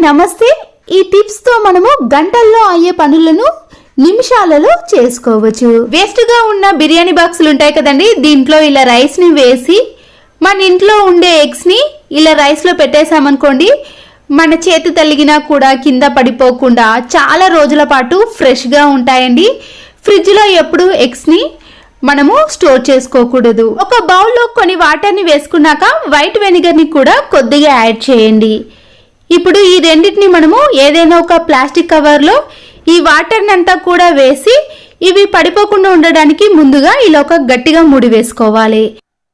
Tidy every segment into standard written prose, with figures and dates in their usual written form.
నమస్తే. ఈ టిప్స్ తో మనము గంటల్లో అయ్యే పనులను నిమిషాలలో చేసుకోవచ్చు. వేస్ట్ గా ఉన్న బిర్యానీ బాక్సులు ఉంటాయి కదండి, దీంట్లో ఇలా రైస్ ని వేసి మన ఇంట్లో ఉండే ఎగ్స్ ని ఇలా రైస్ లో పెట్టేసామనుకోండి, మన చేతి తలిగినా కూడా కింద పడిపోకుండా చాలా రోజుల పాటు ఫ్రెష్ గా ఉంటాయండి. ఫ్రిడ్జ్ లో ఎప్పుడు ఎగ్స్ ని మనము స్టోర్ చేసుకోకూడదు. ఒక బౌల్లో కొన్ని వాటర్ ని వేసుకున్నాక వైట్ వెనిగర్ ని కూడా కొద్దిగా యాడ్ చేయండి. ఇప్పుడు ఈ రెండింటిని మనము ఏదైనా ఒక ప్లాస్టిక్ కవర్లో ఈ వాటర్ని అంతా కూడా వేసి ఇవి పడిపోకుండా ఉండడానికి ముందుగా ఇలా ఒక గట్టిగా ముడి వేసుకోవాలి.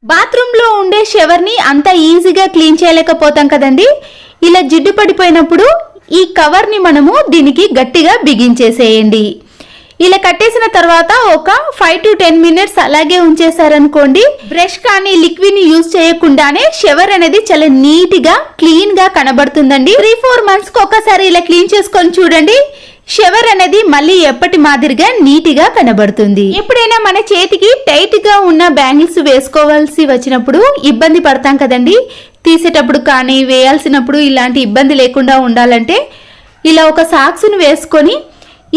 బాత్రూంలో ఉండే షవర్ని అంత ఈజీగా క్లీన్ చేయలేకపోతాం కదండి, ఇలా జిడ్డు పడిపోయినప్పుడు ఈ కవర్ని మనము దీనికి గట్టిగా బిగించేసేయండి. ఇలా కట్టేసిన తర్వాత ఒక 5 to 10 minutes అలాగే ఉంచేసారనుకోండి, బ్రష్ కానీ లిక్విడ్ ని యూజ్ చేయకుండానే షవర్ అనేది చాలా నీట్ గా క్లీన్ గా కనబడుతుందండి. 3-4 months కి ఒకసారి ఇలా క్లీన్ చేసుకొని చూడండి, షవర్ అనేది మళ్ళీ ఎప్పటి మాదిరిగా నీట్ గా కనబడుతుంది. ఎప్పుడైనా మన చేతికి టైట్ గా ఉన్న బ్యాంగిల్స్ వేసుకోవాల్సి వచ్చినప్పుడు ఇబ్బంది పడతాం కదండి, తీసేటప్పుడు కానీ వేయాల్సినప్పుడు ఇలాంటి ఇబ్బంది లేకుండా ఉండాలంటే ఇలా ఒక సాక్స్ ను వేసుకొని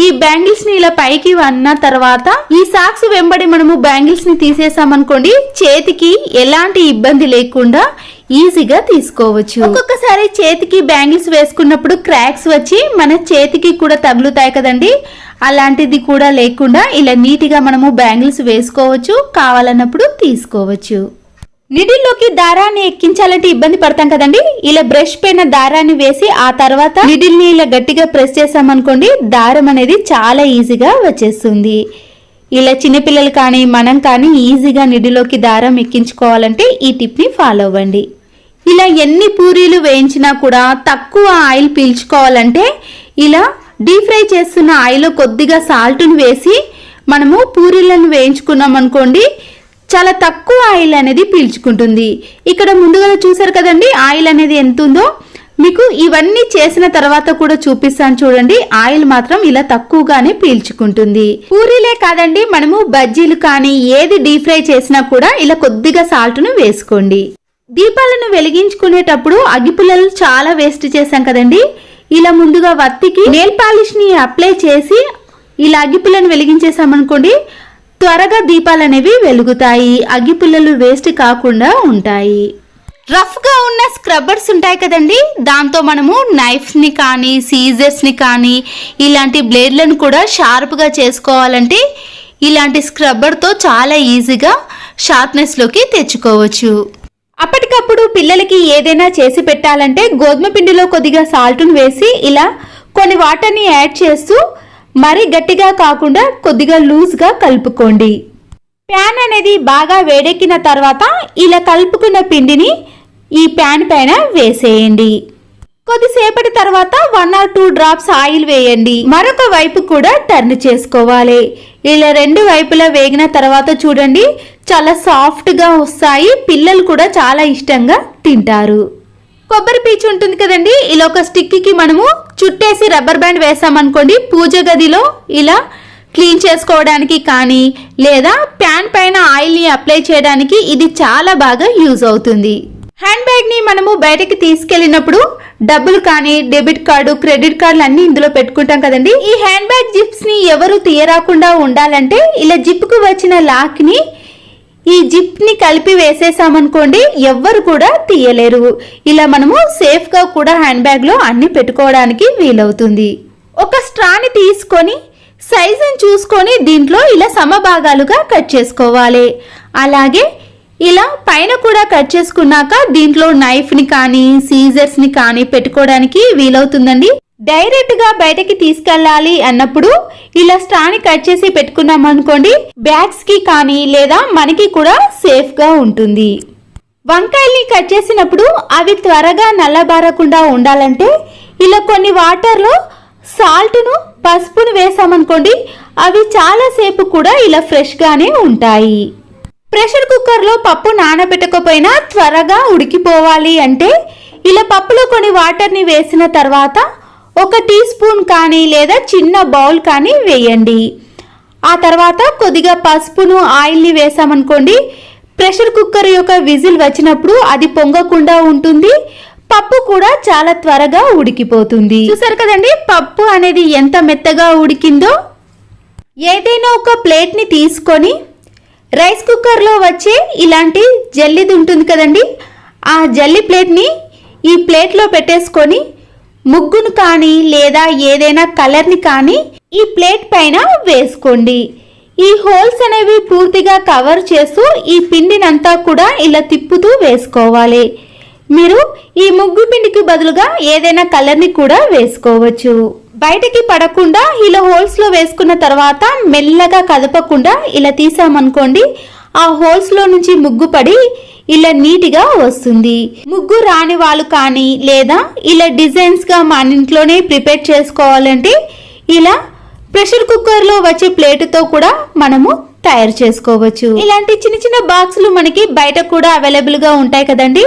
ఈ బ్యాంగిల్స్ ని ఇలా పైకి అన్న తర్వాత ఈ సాక్స్ వెంబడి మనము బ్యాంగిల్స్ ని తీసేసామనుకోండి, చేతికి ఎలాంటి ఇబ్బంది లేకుండా ఈజీగా తీసుకోవచ్చు. ఒక్కొక్కసారి చేతికి బ్యాంగిల్స్ వేసుకున్నప్పుడు క్రాక్స్ వచ్చి మన చేతికి కూడా తగులుతాయి కదండి, అలాంటిది కూడా లేకుండా ఇలా నీట్ గా మనము బ్యాంగిల్స్ వేసుకోవచ్చు, కావాలన్నప్పుడు తీసుకోవచ్చు. నిడిల్లోకి దారాన్ని ఎక్కించాలంటే ఇబ్బంది పడతాం కదండి, ఇలా బ్రష్ పైన దారాన్ని వేసి ఆ తర్వాత నిడిల్ ని ఇలా గట్టిగా ప్రెస్ చేసామనుకోండి, దారం అనేది చాలా ఈజీగా వచ్చేస్తుంది. ఇలా చిన్నపిల్లలు కానీ మనం కానీ ఈజీగా నిడిలోకి దారం ఎక్కించుకోవాలంటే ఈ టిప్ ని ఫాలో అవ్వండి. ఇలా ఎన్ని పూరీలు వేయించినా కూడా తక్కువ ఆయిల్ పీల్చుకోవాలంటే ఇలా డీప్ ఫ్రై చేస్తున్న ఆయిల్ కొద్దిగా సాల్ట్ను వేసి మనము పూరీలను వేయించుకున్నాం అనుకోండి, చాలా తక్కువ ఆయిల్ అనేది పీల్చుకుంటుంది. ఇక్కడ ముందుగా చూసారు కదండి ఆయిల్ అనేది ఎంత ఉందో, మీకు ఇవన్నీ చేసిన తర్వాత కూడా చూపిస్తాను చూడండి, ఆయిల్ మాత్రం ఇలా తక్కువగానే పీల్చుకుంటుంది. పూరీలే కాదండి, మనము బజ్జీలు కానీ ఏది డీప్ ఫ్రై చేసినా కూడా ఇలా కొద్దిగా సాల్ట్ ను వేసుకోండి. దీపాలను వెలిగించుకునేటప్పుడు అగ్గిపుల్లలు చాలా వేస్ట్ చేసాం కదండి, ఇలా ముందుగా వత్తికి నెయిల్ పాలిష్ ని అప్లై చేసి ఇలా అగ్గిపుల్లను వెలిగించేసామనుకోండి, త్వరగా దీపాలు అనేవి వెలుగుతాయి, అగ్గిపుల్లలు వేస్ట్ కాకుండా ఉంటాయి. రఫ్ గా ఉన్న స్క్రబ్బర్స్ ఉంటాయి కదండి, దాంతో మనము నైఫ్స్ ని కానీ సీజర్స్ ని కానీ ఇలాంటి బ్లేడ్లను కూడా షార్ప్ గా చేసుకోవాలంటే ఇలాంటి స్క్రబ్బర్ తో చాలా ఈజీగా షార్ప్నెస్ లోకి తెచ్చుకోవచ్చు. అప్పటికప్పుడు పిల్లలకి ఏదైనా చేసి పెట్టాలంటే గోధుమ పిండిలో కొద్దిగా సాల్ట్ ను వేసి ఇలా కొన్ని వాటర్ ని యాడ్ చేస్తూ మరీ గట్టిగా కాకుండా కొద్దిగా లూజ్ గా కలుపుకోండి. ప్యాన్ అనేది బాగా వేడెక్కిన తర్వాత ఇలా కలుపుకున్న పిండిని ఈ ప్యాన్ పైన వేసేయండి. కొద్దిసేపటి తర్వాత 1 or 2 drops ఆయిల్ వేయండి. మరొక వైపు కూడా టర్న్ చేసుకోవాలి. ఇలా రెండు వైపులా వేగిన తర్వాత చూడండి, చాలా సాఫ్ట్ గా వస్తాయి, పిల్లలు కూడా చాలా ఇష్టంగా తింటారు. కొబ్బరి పీచు ఉంటుంది కదండి, ఇలా ఒక స్టిక్ కి మనము చుట్టేసి రబ్బర్ బ్యాండ్ వేసామనుకోండి, పూజ గదిలో ఇలా క్లీన్ చేసుకోవడానికి కానీ లేదా ప్యాన్ పైన ఆయిల్ ని అప్లై చేయడానికి ఇది చాలా బాగా యూజ్ అవుతుంది. హ్యాండ్ బ్యాగ్ ని మనము బయటకి తీసుకెళ్ళినప్పుడు డబ్బులు కానీ డెబిట్ కార్డు క్రెడిట్ కార్డులు అన్ని ఇందులో పెట్టుకుంటాం కదండి, ఈ హ్యాండ్ బ్యాగ్ జిప్స్ ని ఎవరు తీయరాకుండా ఉండాలంటే ఇలా జిప్ కు వచ్చిన లాక్ ని ఈ జిప్ ని కలిపి వేసేసామనుకోండి, ఎవ్వరు కూడా తీయలేరు. ఇలా మనము సేఫ్ గా కూడా హ్యాండ్ బ్యాగ్ లో అన్ని పెట్టుకోవడానికి వీలవుతుంది. ఒక స్ట్రాని తీసుకొని సైజుని చూసుకొని దీంట్లో ఇలా సమభాగాలుగా కట్ చేసుకోవాలి. అలాగే ఇలా పైన కూడా కట్ చేసుకున్నాక దీంట్లో నైఫ్ ని కానీ సీజర్స్ ని కానీ పెట్టుకోవడానికి వీలవుతుందండి. డైరెక్ట్ గా బయటకి తీసుకెళ్ళాలి అన్నప్పుడు ఇలా స్ట్రాని కట్ చేసి పెట్టుకున్నాం అనుకోండి, బ్యాగ్స్ కి కానీ లేదా మనకి కూడా సేఫ్ గా ఉంటుంది. వంకాయల్ని కట్ చేసినప్పుడు అవి త్వరగా నల్లబారకుండా ఉండాలంటే ఇలా కొన్ని వాటర్ లో సాల్ట్ ను పసుపును వేసామనుకోండి, అవి చాలా సేపు కూడా ఇలా ఫ్రెష్ గానే ఉంటాయి. ప్రెషర్ కుక్కర్ లో పప్పు నానబెట్టకపోయినా త్వరగా ఉడికిపోవాలి అంటే ఇలా పప్పులో కొన్ని వాటర్ ని వేసిన తర్వాత 1 టీ స్పూన్ కానీ లేదా చిన్న బౌల్ కానీ వేయండి. ఆ తర్వాత కొద్దిగా పసుపును ఆయిల్ ని వేసామనుకోండి, ప్రెషర్ కుక్కర్ యొక్క విజిల్ వచ్చినప్పుడు అది పొంగకుండా ఉంటుంది, పప్పు కూడా చాలా త్వరగా ఉడికిపోతుంది. చూసారు కదండి పప్పు అనేది ఎంత మెత్తగా ఉడికిందో. ఏదైనా ఒక ప్లేట్ ని తీసుకొని రైస్ కుక్కర్లో వచ్చే ఇలాంటి జల్లిది ఉంటుంది కదండి, ఆ జల్లి ప్లేట్ని ఈ ప్లేట్లో పెట్టేసుకొని ముగ్గును కానీ లేదా ఏదైనా కలర్ని కానీ ఈ ప్లేట్ పైన వేసుకోండి. ఈ హోల్స్ అనేవి పూర్తిగా కవర్ చేస్తూ ఈ పిండినంతా కూడా ఇలా తిప్పుతూ వేసుకోవాలి. మీరు ఈ ముగ్గు పిండికి బదులుగా ఏదైనా కలర్ని కూడా వేసుకోవచ్చు. బయటికి పడకుండా ఇలా హోల్స్ లో వేసుకున్న తర్వాత మెల్లగా కదపకుండా ఇలా తీసామనుకోండి, ఆ హోల్స్ లో నుంచి ముగ్గు పడి ఇలా నీట్గా వస్తుంది. ముగ్గు రాని వాళ్ళు కానీ లేదా ఇలా డిజైన్స్ గా మన ఇంట్లోనే ప్రిపేర్ చేసుకోవాలంటే ఇలా ప్రెషర్ కుక్కర్ లో వచ్చే ప్లేటుతో కూడా మనము తయారు చేసుకోవచ్చు. ఇలాంటి చిన్న చిన్న బాక్సులు మనకి బయట కూడా అవైలబుల్ గా ఉంటాయి కదండి,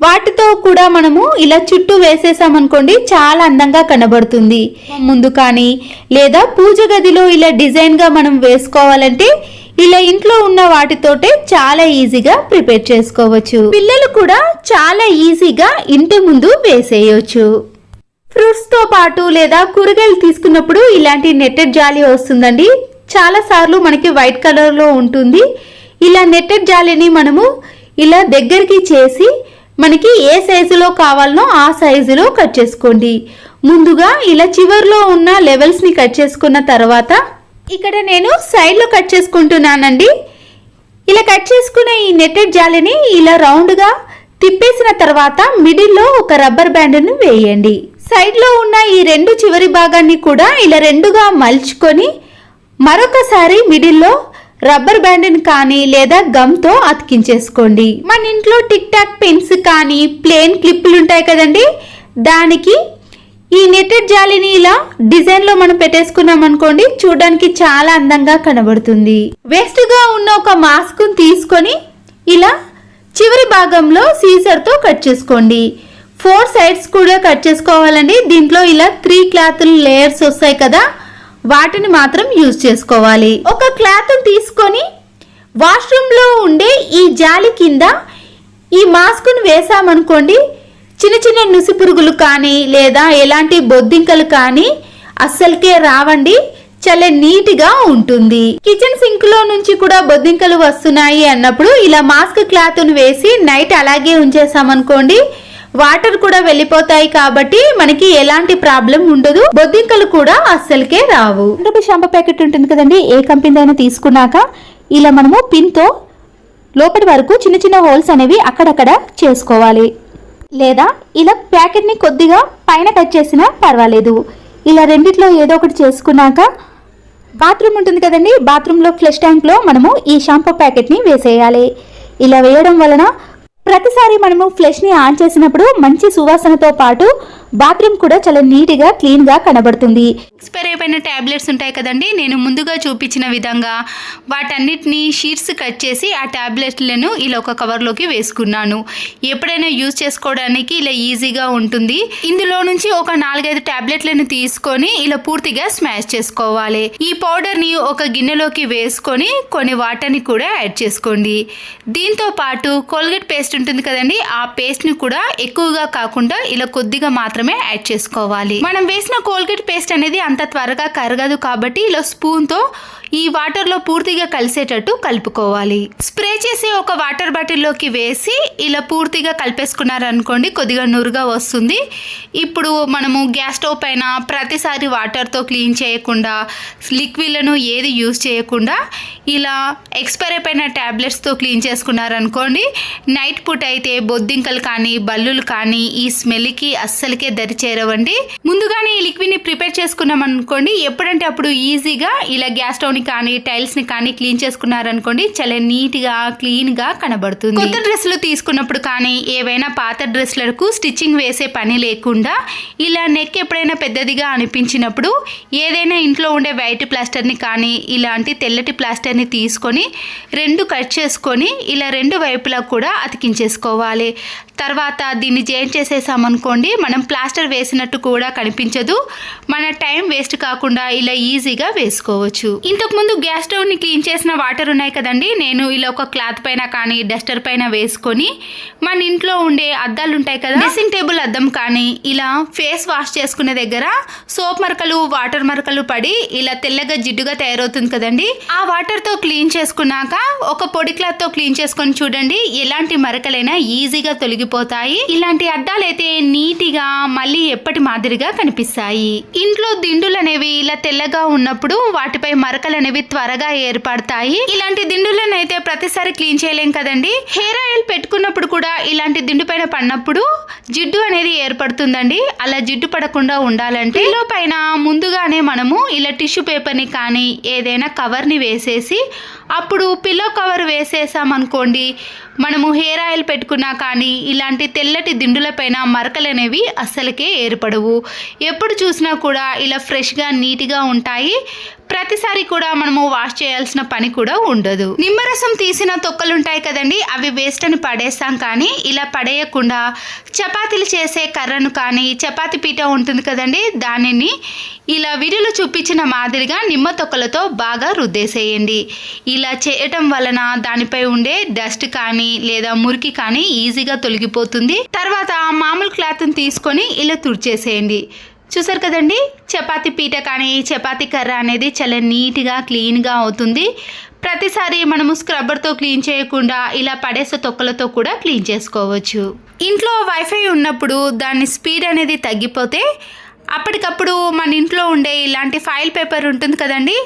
వాటితో కూడా మనము ఇలా చుట్టూ వేసేసామనుకోండి చాలా అందంగా కనబడుతుంది. ముందు కానీ లేదా పూజ గదిలో ఇలా డిజైన్ గా మనం వేసుకోవాలంటే ఇలా ఇంట్లో ఉన్న వాటితోటే చాలా ఈజీగా ప్రిపేర్ చేసుకోవచ్చు. పిల్లలు కూడా చాలా ఈజీగా ఇంటి ముందు వేసేయచ్చు. ఫ్రూట్స్ తో పాటు లేదా కూరగాయలు తీసుకున్నప్పుడు ఇలాంటి నెట్టెడ్ జాలి వస్తుందండి. చాలా సార్లు మనకి వైట్ కలర్ లో ఉంటుంది. ఇలా నెట్టెడ్ జాలిని మనము ఇలా దగ్గరికి చేసి మనకి ఏ సైజులో కావాలనో ఆ సైజులో కట్ చేసుకోండి. ముందుగా ఇలా చివర్లో ఉన్న లెవెల్స్ ని కట్ చేసుకున్న తర్వాత ఇక్కడ నేను సైడ్ లో కట్ చేసుకుంటున్నానండి. ఇలా కట్ చేసుకున్న ఈ నెట్టెడ్ జాలిని ఇలా రౌండ్ గా తిప్పేసిన తర్వాత మిడిల్ లో ఒక రబ్బర్ బ్యాండ్ ను వేయండి. సైడ్ లో ఉన్న ఈ రెండు చివరి భాగాన్ని కూడా ఇలా రెండుగా మలుచుకొని మరొకసారి మిడిల్ లో రబ్బర్ బ్యాండ్ కానీ లేదా గమ్ తో అతికించేసుకోండి. మన ఇంట్లో టిక్ టాక్ పెన్స్ కానీ ప్లేన్ క్లిప్లు ఉంటాయి కదండి, దానికి ఈ నెట్టెడ్ జాలిని ఇలా డిజైన్ లో మనం పెట్టేసుకున్నాం అనుకోండి, చూడడానికి చాలా అందంగా కనబడుతుంది. వేస్ట్ గా ఉన్న ఒక మాస్క్ తీసుకొని ఇలా చివరి భాగంలో సీజర్ తో కట్ చేసుకోండి. 4 సైడ్స్ కూడా కట్ చేసుకోవాలండి. దీంట్లో ఇలా 3 క్లాత్ లేయర్స్ వస్తాయి కదా, వాటిని మాత్రం యూజ్ చేసుకోవాలి. ఒక క్లాత్ తీసుకొని వాష్రూమ్ లో ఉండే ఈ జాలి కింద ఈ మాస్క్ ను వేసామనుకోండి, చిన్న చిన్న నుసి పురుగులు కానీ లేదా ఎలాంటి బొద్దింకలు కానీ అస్సలకే రావండి. చాలా నీట్ గా ఉంటుంది. కిచెన్ సింక్ లో నుంచి కూడా బొద్దింకలు వస్తున్నాయి అన్నప్పుడు ఇలా మాస్క్ క్లాత్ ను వేసి నైట్ అలాగే ఉంచేసామనుకోండి, వాటర్ కూడా వెళ్ళిపోతాయి కాబట్టి మనకి ఎలాంటి ప్రాబ్లం ఉండదు. బొద్దింకలు కూడా అస్సలకే రావు. షాంపూ ప్యాకెట్ ఉంటుంది కదండి, ఏ కంపెనీ అయినా తీసుకున్నాక ఇలా మనము పిన్ తో లోపటి వరకు చిన్న చిన్న హోల్స్ అనేవి అక్కడక్కడ చేసుకోవాలి. లేదా ఇలా ప్యాకెట్ ని కొద్దిగా పైన కట్ చేసినా పర్వాలేదు. ఇలా రెండిట్లో ఏదో ఒకటి చేసుకున్నాక బాత్రూమ్ ఉంటుంది కదండి, బాత్రూమ్ లో ఫ్లష్ ట్యాంక్ లో మనము ఈ షాంపూ ప్యాకెట్ ని వేసేయాలి. ఇలా వేయడం వలన ప్రతిసారి మనము ఫ్లష్ ని ఆన్ చేసినప్పుడు మంచి సువాసనతో పాటు బాత్రూమ్ కూడా చాలా నీట్ గా క్లీన్ గా కనబడుతుంది. ఎక్స్పైర్ అయిపోయిన టాబ్లెట్స్ ఉంటాయి కదండి, నేను ముందుగా చూపించిన విధంగా వాటన్నిటిని షీట్స్ కట్ చేసి ఆ టాబ్లెట్లను ఇలా ఒక కవర్లోకి వేసుకున్నాను. ఎప్పుడైనా యూజ్ చేసుకోవడానికి ఇలా ఈజీగా ఉంటుంది. ఇందులో నుంచి ఒక 4-5 టాబ్లెట్లను తీసుకొని ఇలా పూర్తిగా స్మాష్ చేసుకోవాలి. ఈ పౌడర్ ని ఒక గిన్నెలోకి వేసుకొని కొన్ని వాటర్ని కూడా యాడ్ చేసుకోండి. దీంతో పాటు కోల్గేట్ పేస్ట్ ఉంటుంది కదండి, ఆ పేస్ట్ ని కూడా ఎక్కువగా కాకుండా ఇలా కొద్దిగా మాత్రమే యాడ్ చేసుకోవాలి. మనం వేసిన కోల్గేట్ పేస్ట్ అనేది అంత త్వరగా కరగదు కాబట్టి ఇలా స్పూన్ తో ఈ వాటర్ లో పూర్తిగా కలిసేటట్టు కలుపుకోవాలి. స్ప్రే చేసి ఒక వాటర్ బాటిల్లోకి వేసి ఇలా పూర్తిగా కలిపేసుకున్నారనుకోండి, కొద్దిగా నురుగా వస్తుంది. ఇప్పుడు మనము గ్యాస్ స్టవ్ పైన ప్రతిసారి వాటర్తో క్లీన్ చేయకుండా, లిక్విడ్లను ఏది యూజ్ చేయకుండా ఇలా ఎక్స్పైర్ అయిపోయిన ట్యాబ్లెట్స్తో క్లీన్ చేసుకున్నారనుకోండి, నైట్ పూట అయితే బొద్దింకలు కానీ బల్లులు కానీ ఈ స్మెల్కి అస్సలకే దరి చేరవండి. ముందుగానే ఈ లిక్విడ్ని ప్రిపేర్ చేసుకున్నాం అనుకోండి, ఎప్పుడంటే అప్పుడు ఈజీగా ఇలా గ్యాస్ స్టవ్ని కానీ టైల్స్ని కానీ క్లీన్ చేసుకున్నారనుకోండి, చాలా నీట్గా క్లీన్గా కనబడుతుంది. కొత్త డ్రెస్సులు తీసుకున్నప్పుడు కానీ ఏవైనా పాత డ్రెస్లకు స్టిచ్చింగ్ వేసే పని లేకుండా ఇలా నెక్ ఎప్పుడైనా పెద్దదిగా అనిపించినప్పుడు ఏదైనా ఇంట్లో ఉండే వైట్ ప్లాస్టర్ని కానీ ఇలాంటి తెల్లటి ప్లాస్టర్ పేస్ట్ని తీసుకొని 2 కట్ చేసుకొని ఇలా 2 వైపులా కూడా అతికించేసుకోవాలి. తర్వాత దీన్ని జాయిన్ చేసేసామనుకోండి, మనం ప్లాస్టర్ వేసినట్టు కూడా కనిపించదు. మన టైం వేస్ట్ కాకుండా ఇలా ఈజీగా వేసుకోవచ్చు. ఇంతకుముందు గ్యాస్ స్టవ్ని క్లీన్ చేసిన వాటర్ ఉన్నాయి కదండి, నేను ఇలా ఒక క్లాత్ పైన కానీ డస్టర్ పైన వేసుకొని మన ఇంట్లో ఉండే అద్దాలు ఉంటాయి కదా, డ్రెస్సింగ్ టేబుల్ అద్దం కానీ ఇలా ఫేస్ వాష్ చేసుకునే దగ్గర సోప్ మరకలు వాటర్ మరకలు పడి ఇలా తెల్లగా జిడ్డుగా తయారవుతుంది కదండి, ఆ వాటర్తో క్లీన్ చేసుకున్నాక ఒక పొడి క్లాత్తో క్లీన్ చేసుకొని చూడండి, ఎలాంటి మరకలైనా ఈజీగా తొలగిపోతాయి. ఇలాంటి అద్దాలు అయితే నీట్గా మళ్ళీ ఎప్పటి మాదిరిగా కనిపిస్తాయి. ఇంట్లో దిండులు అనేవి ఇలా తెల్లగా ఉన్నప్పుడు వాటిపై మరకలు అనేవి త్వరగా ఏర్పడతాయి. ఇలాంటి దిండులను అయితే ప్రతిసారి క్లీన్ చేయలేం కదండి. హెయిర్ ఆయిల్ పెట్టుకున్నప్పుడు కూడా ఇలాంటి దిండు పైన పడినప్పుడు జిడ్డు అనేది ఏర్పడుతుందండి. అలా జిడ్డు పడకుండా ఉండాలంటే పిల్లో పైన ముందుగానే మనము ఇలా టిష్యూ పేపర్ని కానీ ఏదైనా కవర్ని వేసేసి అప్పుడు పిల్లో కవర్ వేసేసామనుకోండి, మనము హెయిర్ ఆయిల్ పెట్టుకున్నా కానీ ఇలాంటి తెల్లటి దిండులపైన మరకలు అనేవి అస్సలకే ఏర్పడవు. ఎప్పుడు చూసినా కూడా ఇలా ఫ్రెష్గా నీట్గా ఉంటాయి. ప్రతిసారి కూడా మనము వాష్ చేయాల్సిన పని కూడా ఉండదు. నిమ్మరసం తీసిన తొక్కలు ఉంటాయి కదండి, అవి వేస్ట్ అని పడేస్తాం. కానీ ఇలా పడేయకుండా చపాతీలు చేసే కర్రను కానీ చపాతీ పీట ఉంటుంది కదండి, దానిని ఇలా వీడియోలో చూపించిన మాదిరిగా నిమ్మ తొక్కలతో బాగా రుద్దేసేయండి. ఇలా చేయటం వలన దానిపై ఉండే డస్ట్ కానీ లేదా మురికి కానీ ఈజీగా తొలగిపోతుంది. తర్వాత మామూలు క్లాత్ని తీసుకొని ఇలా తుడిచేసేయండి. చూసారు కదండి, చపాతీ పీట కానీ చపాతీ కర్ర అనేది చాలా నీట్గా క్లీన్గా అవుతుంది. ప్రతిసారి మనము స్క్రబ్బర్తో క్లీన్ చేయకుండా ఇలా పడేసే తొక్కలతో కూడా క్లీన్ చేసుకోవచ్చు. ఇంట్లో వైఫై ఉన్నప్పుడు దాని స్పీడ్ అనేది తగ్గిపోతే అప్పటికప్పుడు మన ఇంట్లో ఉండే ఇలాంటి ఫైల్ పేపర్ ఉంటుంది కదండి,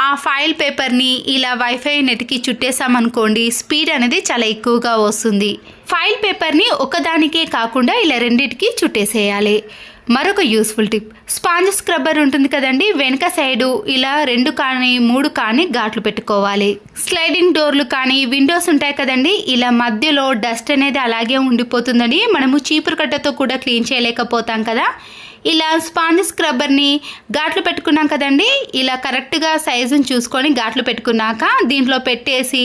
ఆ ఫైల్ పేపర్ని ఇలా వైఫై నెట్కి చుట్టేసామనుకోండి, స్పీడ్ అనేది చాలా ఎక్కువగా వస్తుంది. ఫైల్ పేపర్ని ఒకదానికే కాకుండా ఇలా రెండింటికి చుట్టేసేయాలి. మరొక యూస్ఫుల్ టిప్, స్పాంజ్ స్క్రబ్బర్ ఉంటుంది కదండి, వెనక సైడు ఇలా 2 కానీ 3 కానీ ఘాట్లు పెట్టుకోవాలి. స్లైడింగ్ డోర్లు కానీ విండోస్ ఉంటాయి కదండి, ఇలా మధ్యలో డస్ట్ అనేది అలాగే ఉండిపోతుందని మనము చీపురు కట్టతో కూడా క్లీన్ చేయలేకపోతాం కదా. ఇలా స్పాంజ్ స్క్రబ్బర్ని ఘాట్లు పెట్టుకున్నాం కదండి, ఇలా కరెక్ట్గా సైజుని చూసుకొని ఘాట్లు పెట్టుకున్నాక దీంట్లో పెట్టేసి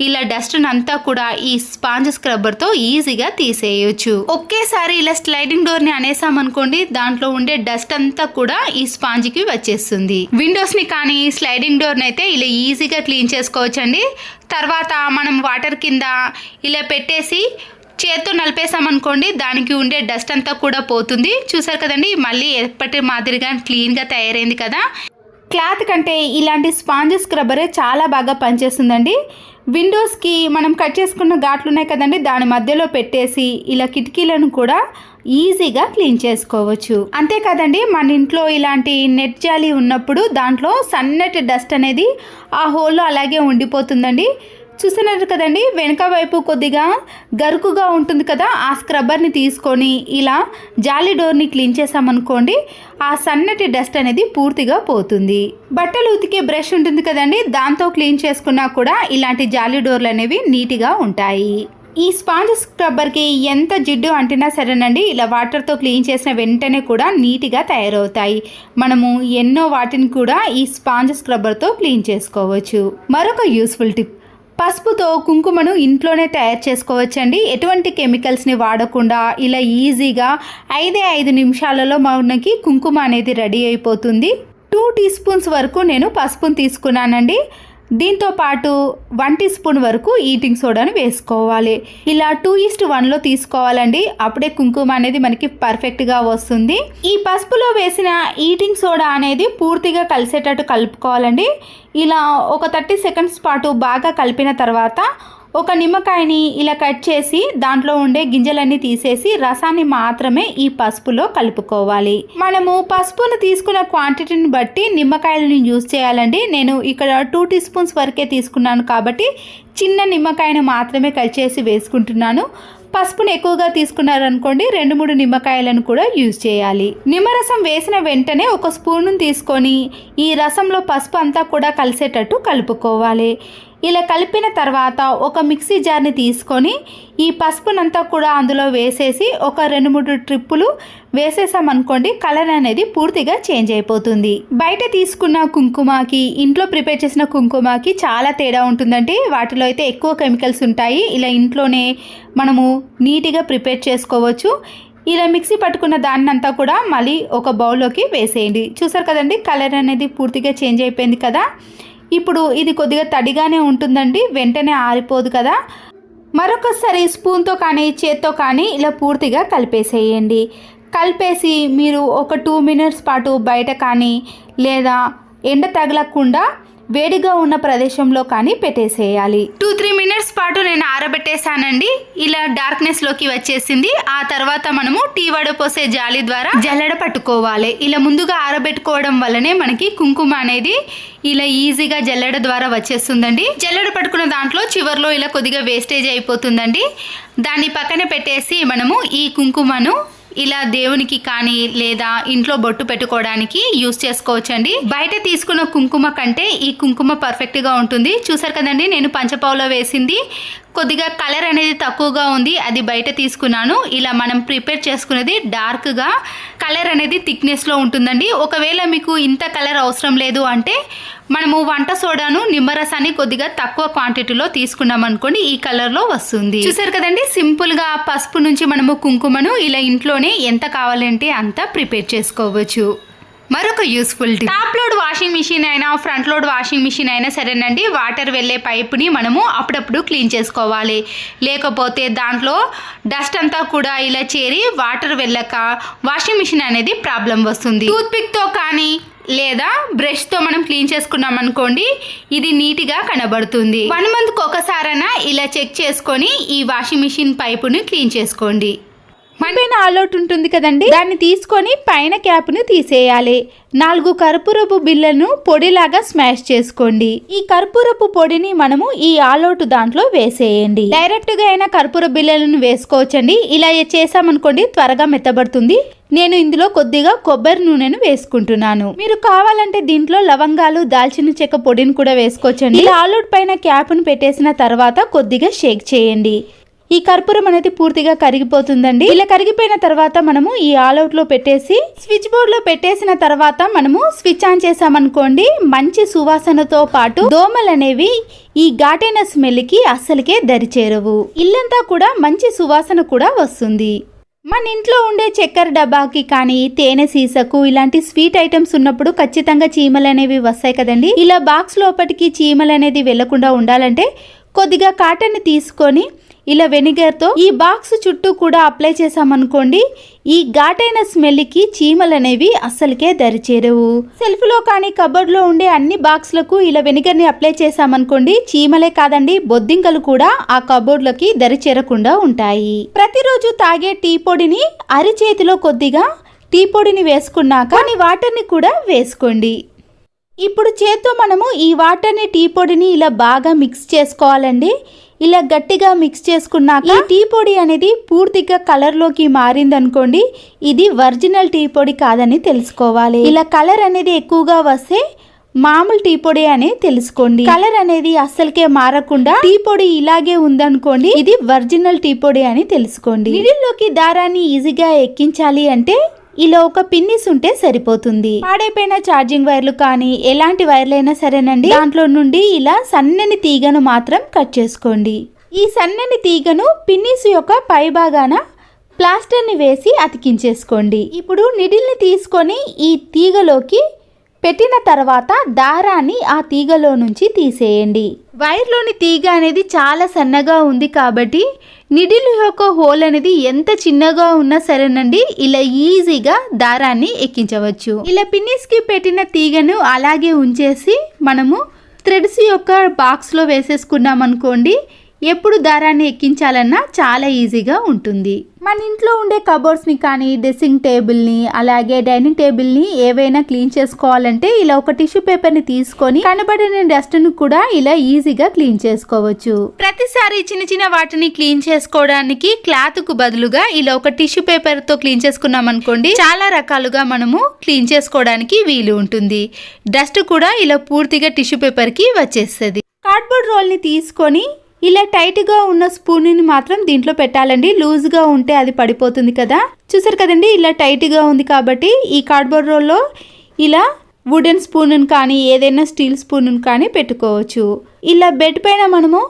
ఇలా డస్ట్ అంతా కూడా ఈ స్పాంజ్ స్క్రబ్బర్తో ఈజీగా తీసేయచ్చు. ఒకేసారి ఇలా స్లైడింగ్ డోర్ని అనేసామనుకోండి, దాంట్లో ఉండే డస్ట్ అంతా కూడా ఈ స్పాంజ్కి వచ్చేస్తుంది. విండోస్ని కానీ స్లైడింగ్ డోర్ని అయితే ఇలా ఈజీగా క్లీన్ చేసుకోవచ్చండి. తర్వాత మనం వాటర్ కింద ఇలా పెట్టేసి చేత్తో నలిపేసామనుకోండి, దానికి ఉండే డస్ట్ అంతా కూడా పోతుంది. చూసారు కదండి, మళ్ళీ ఎప్పటి మాదిరిగా క్లీన్గా తయారైంది కదా. క్లాత్ కంటే ఇలాంటి స్పాంజ్ స్క్రబ్బరే చాలా బాగా పనిచేస్తుందండి. విండోస్కి మనం కట్ చేసుకున్న ఘాట్లు ఉన్నాయి కదండి, దాని మధ్యలో పెట్టేసి ఇలా కిటికీలను కూడా ఈజీగా క్లీన్ చేసుకోవచ్చు. అంతేకాదండి, మన ఇంట్లో ఇలాంటి నెట్ జాలి ఉన్నప్పుడు దాంట్లో సన్నటి డస్ట్ అనేది ఆ హోల్లో అలాగే ఉండిపోతుందండి. చూస్తున్నారు కదండి, వెనక వైపు కొద్దిగా గరుకుగా ఉంటుంది కదా, ఆ స్క్రబ్బర్ని తీసుకొని ఇలా జాలి డోర్ని క్లీన్ చేసామనుకోండి, ఆ సన్నటి డస్ట్ అనేది పూర్తిగా పోతుంది. బట్టలు ఉతికే బ్రష్ ఉంటుంది కదండి, దాంతో క్లీన్ చేసుకున్నా కూడా ఇలాంటి జాలి డోర్లు అనేవి నీట్గా ఉంటాయి. ఈ స్పాంజ్ స్క్రబ్బర్కి ఎంత జిడ్డు అంటినా సరేనండి, ఇలా వాటర్తో క్లీన్ చేసిన వెంటనే కూడా నీట్గా తయారవుతాయి. మనము ఎన్నో వాటిని కూడా ఈ స్పాంజ్ స్క్రబ్బర్తో క్లీన్ చేసుకోవచ్చు. మరొక యూస్ఫుల్ టిప్, పసుపుతో కుంకుమను ఇంట్లోనే తయారు చేసుకోవచ్చండి. ఎటువంటి కెమికల్స్ని వాడకుండా ఇలా ఈజీగా 5 నిమిషాలలో మనకి కుంకుమ అనేది రెడీ అయిపోతుంది. 2 టీ స్పూన్స్ వరకు నేను పసుపును తీసుకున్నానండి. దీంతో పాటు 1 టీ స్పూన్ వరకు ఈటింగ్ సోడాను వేసుకోవాలి. ఇలా 2:1లో తీసుకోవాలండి, అప్పుడే కుంకుమ అనేది మనకి పర్ఫెక్ట్గా వస్తుంది. ఈ పసుపులో వేసిన ఈటింగ్ సోడా అనేది పూర్తిగా కలిసేటట్టు కలుపుకోవాలండి. ఇలా ఒక 30 సెకండ్స్ పాటు బాగా కలిపిన తర్వాత ఒక నిమ్మకాయని ఇలా కట్ చేసి దాంట్లో ఉండే గింజలన్నీ తీసేసి రసాన్ని మాత్రమే ఈ పసుపులో కలుపుకోవాలి. మనము పసుపును తీసుకున్న క్వాంటిటీని బట్టి నిమ్మకాయలను యూజ్ చేయాలండి. నేను ఇక్కడ 2 టీ స్పూన్స్ వరకే తీసుకున్నాను కాబట్టి చిన్న నిమ్మకాయను మాత్రమే కట్ చేసి వేసుకుంటున్నాను. పసుపును ఎక్కువగా తీసుకున్నారనుకోండి 2-3 నిమ్మకాయలను కూడా యూజ్ చేయాలి. నిమ్మరసం వేసిన వెంటనే ఒక స్పూన్ను తీసుకొని ఈ రసంలో పసుపు అంతా కూడా కలిసేటట్టు కలుపుకోవాలి. ఇలా కలిపిన తర్వాత ఒక మిక్సీ జార్ని తీసుకొని ఈ పసుపునంతా కూడా అందులో వేసేసి ఒక 2-3 ట్రిప్పులు వేసేసామనుకోండి, కలర్ అనేది పూర్తిగా చేంజ్ అయిపోతుంది. బయట తీసుకున్న కుంకుమకి ఇంట్లో ప్రిపేర్ చేసిన కుంకుమకి చాలా తేడా ఉంటుందండి. వాటిలో అయితే ఎక్కువ కెమికల్స్ ఉంటాయి. ఇలా ఇంట్లోనే మనము నీట్గా ప్రిపేర్ చేసుకోవచ్చు. ఇలా మిక్సీ పట్టుకున్న దాన్ని అంతా కూడా మళ్ళీ ఒక బౌల్లోకి వేసేయండి. చూసారు కదండి, కలర్ అనేది పూర్తిగా చేంజ్ అయిపోయింది కదా. ఇప్పుడు ఇది కొద్దిగా తడిగానే ఉంటుందండి, వెంటనే ఆరిపోదు కదా. మరొకసారి స్పూన్తో కానీ చేత్తో కానీ ఇలా పూర్తిగా కలిపేసేయండి. కలిపేసి మీరు ఒక 2 మినిట్స్ పాటు బయట కానీ లేదా ఎండ తగలకుండా వేడిగా ఉన్న ప్రదేశంలో కానీ పెట్టేసేయాలి. 2-3 మినిట్స్ పాటు నేను ఆరబెట్టేసానండి. ఇలా డార్క్నెస్లోకి వచ్చేసింది. ఆ తర్వాత మనము టీ వడపోసే జాలి ద్వారా జల్లెడ పట్టుకోవాలి. ఇలా ముందుగా ఆరబెట్టుకోవడం వల్లనే మనకి కుంకుమ అనేది ఇలా ఈజీగా జల్లెడ ద్వారా వచ్చేస్తుందండి. జల్లెడ పట్టుకున్న దాంట్లో చివర్లో ఇలా కొద్దిగా వేస్టేజ్ అయిపోతుందండి. దాన్ని పక్కన పెట్టేసి మనము ఈ కుంకుమను ఇలా దేవునికి కానీ లేదా ఇంట్లో బొట్టు పెట్టుకోవడానికి యూస్ చేసుకోవచ్చండి. బయట తీసుకున్న కుంకుమ కంటే ఈ కుంకుమ పర్ఫెక్ట్గా ఉంటుంది. చూసారు కదండి, నేను పంచపావులో వేసింది కొద్దిగా కలర్ అనేది తక్కువగా ఉంది, అది బయట తీసుకున్నాను. ఇలా మనం ప్రిపేర్ చేసుకునేది డార్క్గా కలర్ అనేది థిక్నెస్లో ఉంటుందండి. ఒకవేళ మీకు ఇంత కలర్ అవసరం లేదు అంటే మనము వంట సోడాను నిమ్మరసాన్ని కొద్దిగా తక్కువ క్వాంటిటీలో తీసుకున్నాం అనుకోండి, ఈ కలర్లో వస్తుంది. చూసారు కదండి, సింపుల్గా పసుపు నుంచి మనము కుంకుమను ఇలా ఇంట్లోనే ఎంత కావాలంటే అంత ప్రిపేర్ చేసుకోవచ్చు. మరొక useful tip, top load washing machine అయినా ఫ్రంట్ లోడ్ వాషింగ్ మిషన్ అయినా సరేనండి, వాటర్ వెళ్ళే పైప్ని మనము అప్పుడప్పుడు క్లీన్ చేసుకోవాలి. లేకపోతే దాంట్లో డస్ట్ అంతా కూడా ఇలా చేరి వాటర్ వెళ్ళక వాషింగ్ మిషన్ అనేది ప్రాబ్లం వస్తుంది. టూత్ పిక్తో కానీ లేదా బ్రష్తో మనం క్లీన్ చేసుకున్నాం అనుకోండి, ఇది నీట్గా కనబడుతుంది. 1 మంత్కి ఒకసారైనా ఇలా చెక్ చేసుకొని ఈ వాషింగ్ మిషన్ పైపుని క్లీన్ చేసుకోండి. పైన ఆల్అవుట్ ఉంటుంది కదండి, దాన్ని తీసుకొని పైన క్యాప్ను తీసేయాలి. 4 కర్పూరపు బిళ్ళను పొడిలాగా స్మాష్ చేసుకోండి. ఈ కర్పూరపు పొడిని మనము ఈ ఆల్అవుట్ దాంట్లో వేసేయండి. డైరెక్ట్ గా అయినా కర్పూర బిళ్ళలను వేసుకోవచ్చండి. ఇలా చేసామనుకోండి త్వరగా మెత్తబడుతుంది. నేను ఇందులో కొద్దిగా కొబ్బరి నూనెను వేసుకుంటున్నాను. మీరు కావాలంటే దీంట్లో లవంగాలు, దాల్చిన చెక్క పొడిని కూడా వేసుకోవచ్చండి. ఇలా ఆల్అవుట్ పైన క్యాప్ను పెట్టేసిన తర్వాత కొద్దిగా షేక్ చేయండి. ఈ కర్పూరం అనేది పూర్తిగా కరిగిపోతుందండి. ఇలా కరిగిపోయిన తర్వాత మనము ఈ ఆల్అవుట్ లో పెట్టేసి స్విచ్ బోర్డ్ లో పెట్టేసిన తర్వాత మనము స్విచ్ ఆన్ చేసామనుకోండి, మంచి సువాసనతో పాటు దోమలు అనేవి ఈ ఘాటైన స్మెల్ కి అస్సలకే దరిచేరవు. ఇల్లంతా కూడా మంచి సువాసన కూడా వస్తుంది. మన ఇంట్లో ఉండే చక్కెర డబ్బాకి కానీ తేనె సీసకు ఇలాంటి స్వీట్ ఐటమ్స్ ఉన్నప్పుడు ఖచ్చితంగా చీమలు అనేవి వస్తాయి కదండి. ఇలా బాక్స్ లోపలికి చీమలు అనేది వెళ్లకుండా ఉండాలంటే కొద్దిగా కాటన్ తీసుకొని ఇలా వెనిగర్తో ఈ బాక్స్ చుట్టూ కూడా అప్లై చేసామనుకోండి, ఈ ఘాటైన స్మెల్కి చీమలు అనేవి అస్సలకే దరిచేరవు. సెల్ఫ్ లో కానీ కబోర్డ్ లో ఉండే అన్ని బాక్స్లకు ఇలా వెనిగర్ ని అప్లై చేసామనుకోండి, చీమలే కాదండి బొద్దింకలు కూడా ఆ కబోర్డ్ లోకి దరిచేరకుండా ఉంటాయి. ప్రతిరోజు తాగే టీ పొడిని అరిచేతిలో కొద్దిగా టీ పొడిని వేసుకున్నాక కొన్ని వాటర్ని కూడా వేసుకోండి. ఇప్పుడు చేత్తో మనము ఈ వాటర్ని టీ పొడిని ఇలా బాగా మిక్స్ చేసుకోవాలండి. ఇలా గట్టిగా మిక్స్ చేసుకున్నాక ఈ టీ పొడి అనేది పూర్తిగా కలర్ లోకి మారింది అనుకోండి, ఇది ఒరిజినల్ టీ పొడి కాదని తెలుసుకోవాలి. ఇలా కలర్ అనేది ఎక్కువగా వస్తే మామూలు టీ పొడి అని తెలుసుకోండి. కలర్ అనేది అస్సలకే మారకుండా టీ పొడి ఇలాగే ఉందనుకోండి, ఇది ఒరిజినల్ టీ పొడి అని తెలుసుకోండి. మిడిల్లోకి దారాన్ని ఈజీగా ఎక్కించాలి అంటే ఇలా ఒక పిన్నిస్ ఉంటే సరిపోతుంది. పాడైపోయిన ఛార్జింగ్ వైర్లు కానీ ఎలాంటి వైర్లైనా సరేనండి, దాంట్లో నుండి ఇలా సన్నని తీగను మాత్రం కట్ చేసుకోండి. ఈ సన్నని తీగను పిన్నిస్ యొక్క పై భాగాన ప్లాస్టర్ని వేసి అతికించేసుకోండి. ఇప్పుడు నిడిల్ని తీసుకొని ఈ తీగలోకి పెట్టిన తర్వాత దారాన్ని ఆ తీగలో నుంచి తీసేయండి. వైర్లోని తీగ అనేది చాలా సన్నగా ఉంది కాబట్టి నిడిల్ యొక్క హోల్ అనేది ఎంత చిన్నగా ఉన్నా సరేనండి, ఇలా ఈజీగా దారాన్ని ఎక్కించవచ్చు. ఇలా పిన్నిస్కి పెట్టిన తీగను అలాగే ఉంచేసి మనము థ్రెడ్స్ యొక్క బాక్స్లో వేసేసుకున్నాం అనుకోండి, ఎప్పుడు దారాన్ని ఎక్కించాలన్నా చాలా ఈజీగా ఉంటుంది. మన ఇంట్లో ఉండే కబోర్డ్స్ని కానీ డ్రెస్సింగ్ టేబుల్ని అలాగే డైనింగ్ టేబుల్ని ఏవైనా క్లీన్ చేసుకోవాలంటే ఇలా ఒక టిష్యూ పేపర్ని తీసుకొని కనబడిన డస్ట్ను కూడా ఇలా ఈజీగా క్లీన్ చేసుకోవచ్చు. ప్రతిసారి చిన్న చిన్న వాటిని క్లీన్ చేసుకోవడానికి క్లాత్కు బదులుగా ఇలా ఒక టిష్యూ పేపర్తో క్లీన్ చేసుకున్నాం అనుకోండి, చాలా రకాలుగా మనము క్లీన్ చేసుకోవడానికి వీలు ఉంటుంది. డస్ట్ కూడా ఇలా పూర్తిగా టిష్యూ పేపర్కి వచ్చేస్తుంది. కార్డ్బోర్డ్ రోల్ని తీసుకొని ఇలా టైట్గా ఉన్న స్పూన్ని మాత్రం దీంట్లో పెట్టాలండి. లూజ్గా ఉంటే అది పడిపోతుంది కదా. చూసారు కదండి, ఇలా టైట్గా ఉంది కాబట్టి ఈ కార్డ్బోర్డ్ రోల్లో ఇలా వుడెన్ స్పూన్ కానీ ఏదైనా స్టీల్ స్పూన్ కానీ పెట్టుకోవచ్చు. ఇలా బెడ్ పైన మనము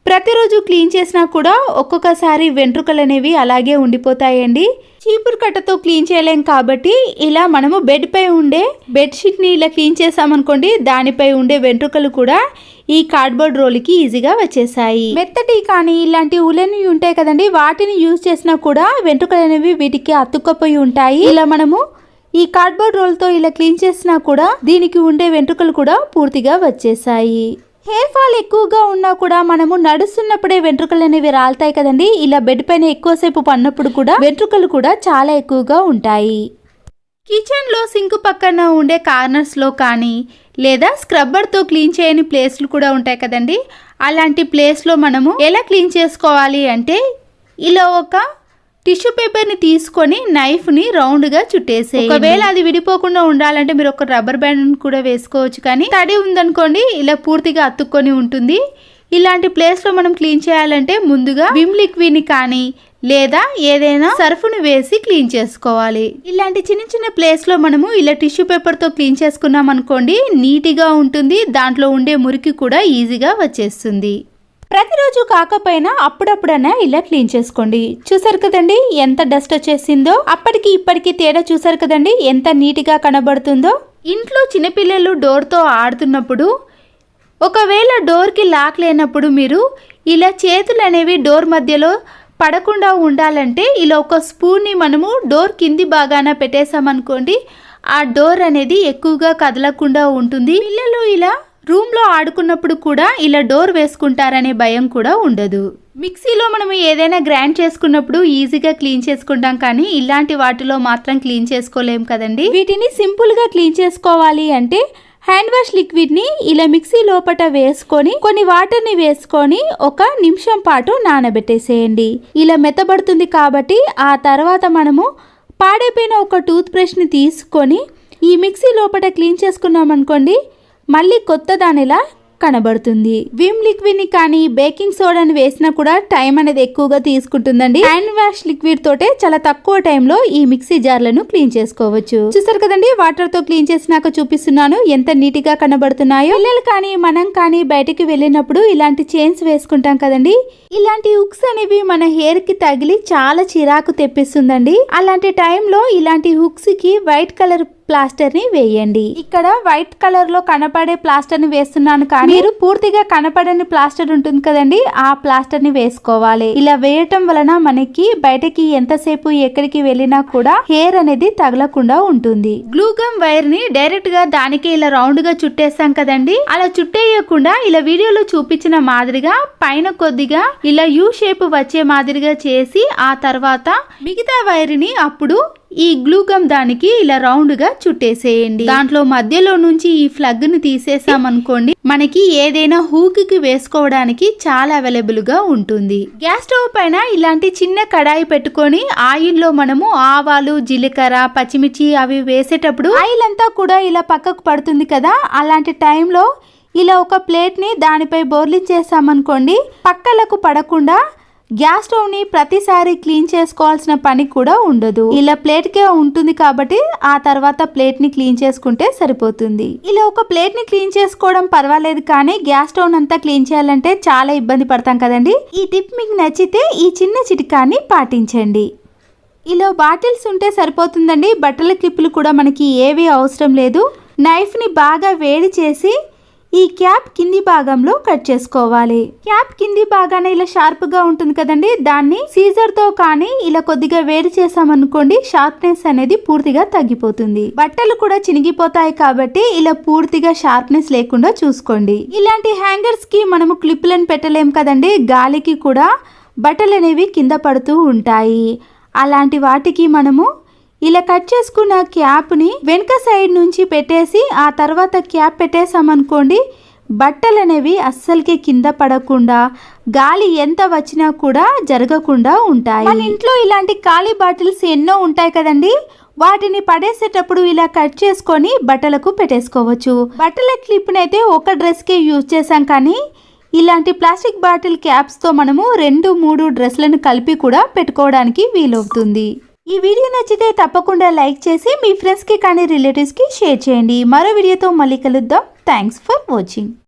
ప్రతిరోజు క్లీన్ చేసినా కూడా ఒక్కొక్కసారి వెంట్రుకలు అనేవి అలాగే ఉండిపోతాయండి. చీపురు కట్టతో క్లీన్ చేయలేం కాబట్టి ఇలా మనము బెడ్ పై ఉండే బెడ్షీట్ని ఇలా క్లీన్ చేసామనుకోండి, దానిపై ఉండే వెంట్రుకలు కూడా ఈ కార్డ్బోర్డ్ రోల్కి ఈజీగా వచ్చేసాయి. మెత్తటి కానీ ఇలాంటి ఉలెన్ ఉంటాయి కదండి, వాటిని యూజ్ చేసినా కూడా వెంట్రుకలు అనేవి వీటికి అతుక్కపోయి ఉంటాయి. ఇలా మనము ఈ కార్డ్బోర్డ్ రోల్తో ఇలా క్లీన్ చేసినా కూడా దీనికి ఉండే వెంట్రుకలు కూడా పూర్తిగా వచ్చేసాయి. హెయిర్ ఫాల్ ఎక్కువగా ఉన్నా కూడా మనము నడుస్తున్నప్పుడే వెంట్రుకలు అనేవి రాలుతాయి కదండి. ఇలా బెడ్ పైన ఎక్కువసేపు పడినప్పుడు కూడా వెంట్రుకలు కూడా చాలా ఎక్కువగా ఉంటాయి. కిచెన్లో సింక్ పక్కన ఉండే కార్నర్స్లో కానీ లేదా స్క్రబ్బర్తో క్లీన్ చేయని ప్లేస్లు కూడా ఉంటాయి కదండి. అలాంటి ప్లేస్లో మనము ఎలా క్లీన్ చేసుకోవాలి అంటే ఇలా ఒక టిష్యూ పేపర్ని తీసుకొని నైఫ్ని రౌండ్గా చుట్టేసి, ఒకవేళ అది విడిపోకుండా ఉండాలంటే మీరు ఒక రబ్బర్ బ్యాండ్ కూడా వేసుకోవచ్చు. కానీ తడి ఉందనుకోండి ఇలా పూర్తిగా అతుక్కొని ఉంటుంది. ఇలాంటి ప్లేస్లో మనం క్లీన్ చేయాలంటే ముందుగా విమ్ లిక్విడ్ని కానీ లేదా ఏదైనా సర్ఫ్ని వేసి క్లీన్ చేసుకోవాలి. ఇలాంటి చిన్న చిన్న ప్లేస్లో మనము ఇలా టిష్యూ పేపర్తో క్లీన్ చేసుకున్నాం అనుకోండి, నీట్గా ఉంటుంది. దాంట్లో ఉండే మురికి కూడా ఈజీగా వచ్చేస్తుంది. ప్రతిరోజు కాకపోయినా అప్పుడప్పుడైనా ఇలా క్లీన్ చేసుకోండి. చూసారు కదండి ఎంత డస్ట్ వచ్చేసిందో. అప్పటికి ఇప్పటికి తేడా చూసారు కదండి ఎంత నీట్గా కనబడుతుందో. ఇంట్లో చిన్నపిల్లలు డోర్తో ఆడుతున్నప్పుడు ఒకవేళ డోర్కి లాక్ లేనప్పుడు మీరు ఇలా చేతులు అనేవి డోర్ మధ్యలో పడకుండా ఉండాలంటే ఇలా ఒక స్పూన్ని మనము డోర్ కింది భాగాన పెట్టేసామనుకోండి, ఆ డోర్ అనేది ఎక్కువగా కదలకుండా ఉంటుంది. పిల్లలు ఇలా రూమ్లో ఆడుకున్నప్పుడు కూడా ఇలా డోర్ వేసుకుంటారనే భయం కూడా ఉండదు. మిక్సీలో మనం ఏదైనా గ్రైండ్ చేసుకున్నప్పుడు ఈజీగా క్లీన్ చేసుకుంటాం, కానీ ఇలాంటి వాటిలో మాత్రం క్లీన్ చేసుకోలేం కదండి. వీటిని సింపుల్గా క్లీన్ చేసుకోవాలి అంటే హ్యాండ్ వాష్ లిక్విడ్ని ఇలా మిక్సీ లోపట వేసుకొని కొన్ని వాటర్ని వేసుకొని 1 నిమిషం పాటు నానబెట్టేసేయండి. ఇలా మెత్తబడుతుంది కాబట్టి ఆ తర్వాత మనము పాడైపోయిన ఒక టూత్ బ్రష్ని తీసుకొని ఈ మిక్సీ లోపట క్లీన్ చేసుకున్నాం అనుకోండి, మళ్ళీ కొత్త దానిలా కనబడుతుంది. విమ్ లిక్విడ్ ని కానీ బేకింగ్ సోడాని వేసినా కూడా టైం అనేది ఎక్కువగా తీసుకుంటుందండి. హ్యాండ్ వాష్ లిక్విడ్ తోటే చాలా తక్కువ టైంలో ఈ మిక్సీ జార్లను క్లీన్ చేసుకోవచ్చు. చూసారు కదండి, వాటర్ తో క్లీన్ చేసినాక చూపిస్తున్నాను ఎంత నీట్ గా కనబడుతున్నాయో. పిల్లలు కానీ మనం కానీ బయటకి వెళ్ళినప్పుడు ఇలాంటి చైన్స్ వేసుకుంటాం కదండి, ఇలాంటి హుక్స్ అనేవి మన హెయిర్ కి తగిలి చాలా చిరాకు తెప్పిస్తుందండి. అలాంటి టైంలో ఇలాంటి హుక్స్ కి వైట్ కలర్ ప్లాస్టర్ ని వేయండి. ఇక్కడ వైట్ కలర్ లో కనపడే ప్లాస్టర్ ని వేస్తున్నాను, కానీ మీరు పూర్తిగా కనపడని ప్లాస్టర్ ఉంటుంది కదండి, ఆ ప్లాస్టర్ ని వేసుకోవాలి. ఇలా వేయటం వలన మనకి బయటకి ఎంతసేపు ఎక్కడికి వెళ్ళినా కూడా హెయిర్ అనేది తగలకుండా ఉంటుంది. గ్లూగమ్ వైర్ ని డైరెక్ట్ గా దానికి ఇలా రౌండ్ గా చుట్టేసాం కదండి, అలా చుట్టేయకుండా ఇలా వీడియోలో చూపించిన మాదిరిగా పైన కొద్దిగా ఇలా యూ షేప్ వచ్చే మాదిరిగా చేసి ఆ తర్వాత మిగతా వైర్ ని అప్పుడు ఈ గ్లూగమ్ దానికి ఇలా రౌండ్ గా చుట్టేసేయండి. దాంట్లో మధ్యలో నుంచి ఈ ఫ్లగ్ ని తీసేసామనుకోండి, మనకి ఏదైనా హూక్ కి వేసుకోవడానికి చాలా అవైలబుల్ గా ఉంటుంది. గ్యాస్ స్టవ్ పైన ఇలాంటి చిన్న కడాయి పెట్టుకొని ఆయిల్లో మనము ఆవాలు, జీలకర్ర, పచ్చిమిర్చి అవి వేసేటప్పుడు ఆయిల్ అంతా కూడా ఇలా పక్కకు పడుతుంది కదా, అలాంటి టైంలో ఇలా ఒక ప్లేట్ ని దానిపై బోర్లించేసామనుకోండి, పక్కలకు పడకుండా గ్యాస్ స్టవ్ ని ప్రతిసారి క్లీన్ చేసుకోవాల్సిన పని కూడా ఉండదు. ఇలా ప్లేట్ కే ఉంటుంది కాబట్టి ఆ తర్వాత ప్లేట్ ని క్లీన్ చేసుకుంటే సరిపోతుంది. ఇలా ఒక ప్లేట్ ని క్లీన్ చేసుకోవడం పర్వాలేదు, కానీ గ్యాస్ స్టవ్ అంతా క్లీన్ చేయాలంటే చాలా ఇబ్బంది పడతాం కదండి. ఈ టిప్ మీకు నచ్చితే ఈ చిన్న చిట్కాని పాటించండి. ఇలా బాటిల్స్ ఉంటే సరిపోతుందండి. బట్టల క్లిప్పులు కూడా మనకి ఏవి అవసరం లేదు. నైఫ్ ని బాగా వేడి చేసి ఈ క్యాప్ కింది భాగంలో కట్ చేసుకోవాలి. క్యాప్ కింది భాగాన ఇలా షార్ప్ గా ఉంటుంది కదండి, దాన్ని సీజర్ తో కానీ ఇలా కొద్దిగా వేడి చేసామనుకోండి, షార్ప్నెస్ అనేది పూర్తిగా తగ్గిపోతుంది. బట్టలు కూడా చినిగిపోతాయి కాబట్టి ఇలా పూర్తిగా షార్ప్నెస్ లేకుండా చూసుకోండి. ఇలాంటి హ్యాంగర్స్ కి మనము క్లిప్లను పెట్టలేం కదండి, గాలికి కూడా బట్టలు అనేవి కింద పడుతూ ఉంటాయి. అలాంటి వాటికి మనము ఇలా కట్ చేసుకున్న క్యాప్ని వెనక సైడ్ నుంచి పెట్టేసి ఆ తర్వాత క్యాప్ పెట్టేసామనుకోండి, బట్టలు అనేవి అస్సలకి కింద పడకుండా గాలి ఎంత వచ్చినా కూడా జరగకుండా ఉంటాయి. మన ఇంట్లో ఇలాంటి ఖాళీ బాటిల్స్ ఎన్నో ఉంటాయి కదండి, వాటిని పడేసేటప్పుడు ఇలా కట్ చేసుకొని బట్టలకు పెట్టేసుకోవచ్చు. బట్టల క్లిప్నైతే ఒక డ్రెస్కే యూజ్ చేసాం, కానీ ఇలాంటి ప్లాస్టిక్ బాటిల్ క్యాప్స్తో మనము 2-3 డ్రెస్లను కలిపి కూడా పెట్టుకోవడానికి వీలవుతుంది. ఈ వీడియో నచ్చితే తప్పకుండా లైక్ చేసి మీ ఫ్రెండ్స్కి కానీ రిలేటివ్స్కి షేర్ చేయండి. మరో వీడియోతో మళ్ళీ కలుద్దాం. Thanks for watching.